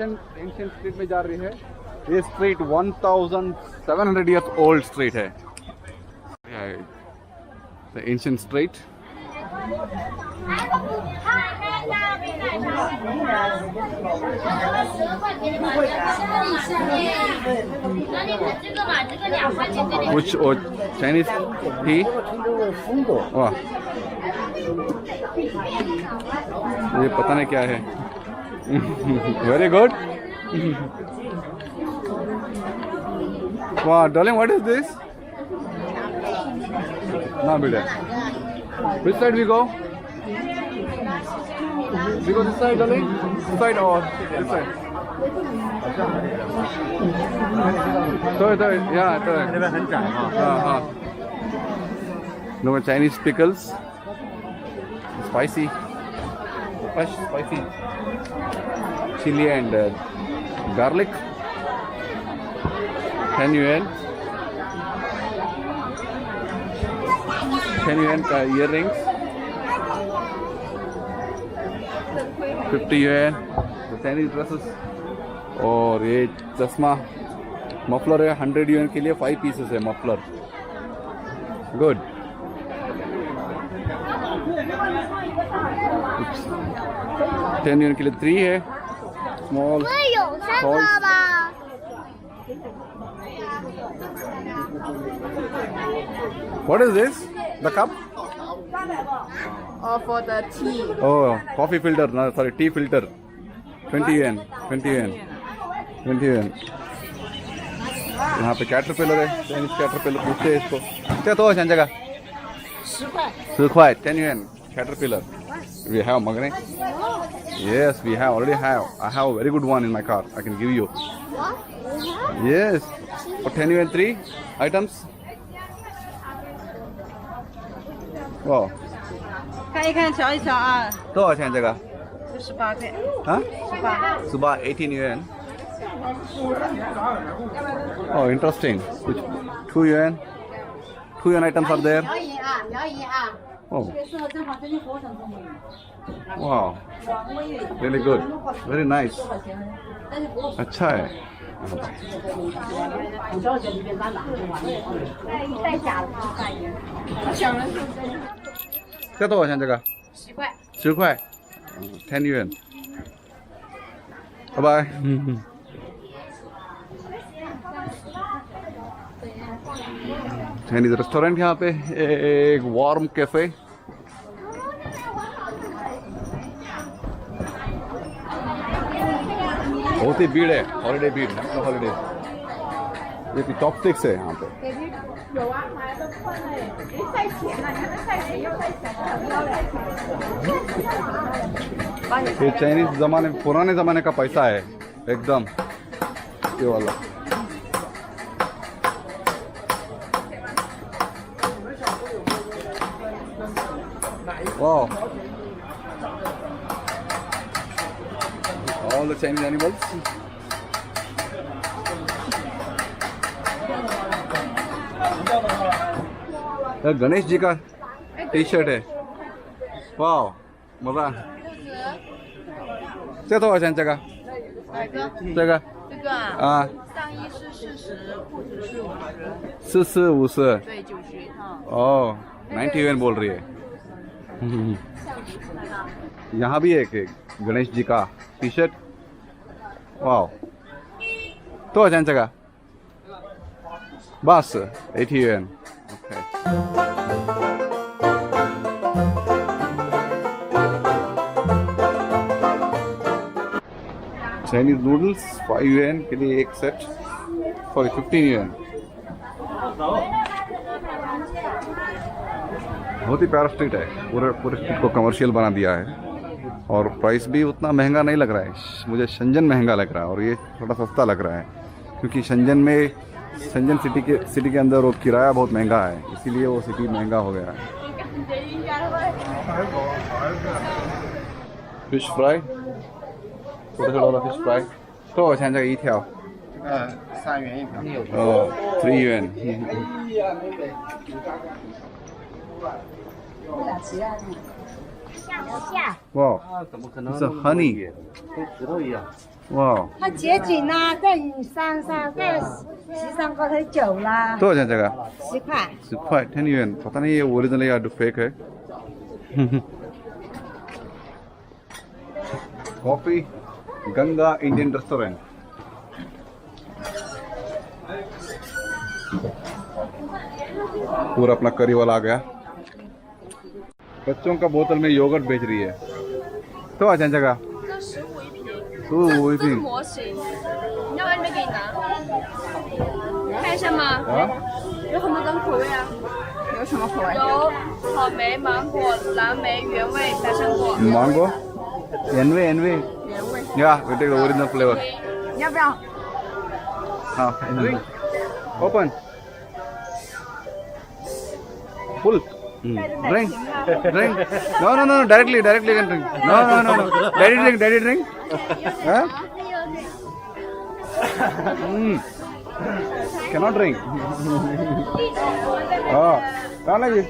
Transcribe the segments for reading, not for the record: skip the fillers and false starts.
Ancient street में जा रही है। ये स्ट्रीट 1700 years old स्ट्रीट है। The ancient street. कुछ चाइनीज टी। वाह, ये पता नहीं क्या है। Very good. वाह डार्लिंग, व्हाट इज दिस? ना बेटा, which side we go? We go this side, darling? This side or this side?对， yeah， 对。这边很窄啊。那个 Chinese pickles, spicy, fresh spicy, chili and garlic. 10 yuan. 10 yuan का earrings, 50 yuan the Chinese dresses, और ये चश्मा muffler है 100 yuan के लिए 5 pieces है muffler. Good. 10 yuan के लिए 3 है small. What is this? The cup? For the tea. Oh, coffee filter. No, sorry, tea filter. 20 yuan. 20 yuan. 20 yuan. यहाँ पे कैटरपिलर है, चाइनीज कैटरपिलर पूछते हैं इसको। क्या तो है जगह? 10 块, 10 yuan. Caterpillar. We have magnet. Yes, we have already have. I have a very good one in my car. I can give you. Yes. For 10 yuan 3 items. Wow. 看一看，瞧一瞧啊，多少钱这个？ 18块。啊18。18 18 yuan. Oh, interesting. 2 yuan. 2 yuan items are there. Oh. Wow. Really good. Very nice. अच्छा है।这多少钱？这个10块。10块，10 yuan。拜拜。चाइनीज restaurant यहाँ पे, एक warm cafe. बहुत ही भीड़ है, holiday भीड़, national holiday. ये chopsticks है यहाँ पे। ये चाइनीज जमाने, पुराने जमाने का पैसा है एकदम, ये वाला। Wow. All the Chinese animals. Ganesh ji का टी शर्ट है। वाह, मजा।这多少钱？这个？这个？这个啊，上衣是40，裤子是50。40 50。对，90一套。ओह, 90 yuan बोल रही है। यहाँ भी एक गणेश जी का टी शर्ट। वाह, तो अच्छा जगह बस 80 yuan। Okay. Chinese noodles 5 yuan के लिए एक सेट, सॉरी 15 yuan। बहुत ही प्यारा स्ट्रीट है, पूरे स्ट्रीट को कमर्शियल बना दिया है और प्राइस भी उतना महंगा नहीं लग रहा है। मुझे शंजन महंगा लग रहा है और ये थोड़ा सस्ता लग रहा है, क्योंकि शंजन सिटी के अंदर वो किराया बहुत महंगा है, इसीलिए वो सिटी महंगा हो गया है। फिश फ्राई, छोटा वाला फिश फ्राई तो अच्छा जगह 一条3元1条。哦，3 yuan。哇，怎么可能？是 honey。跟石头一样。哇，它结紧啦，在雨山上，在西山高头久啦，多少钱这个10块。 10块10 yuan पता नहीं ये ओरिजिनल है या फेक है कॉफी गंगा इंडियन रेस्टोरेंट पूरा अपना करी वाला आ गया बच्चों का बोतल में योगर्ट बेच रही है तो आ जाए जगह 这15一瓶， 15一瓶模型，你要不然这边给你拿，看一下吗？啊有很多种口味啊，有什么口味？有草莓、芒果、蓝莓、原味、百香果。 mango NV 原味。 yeah we take the original flavor 你要不要？ हाँ drink open full drink no directly can drink no daddy drink huh cannot drink oh don't like it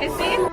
You see?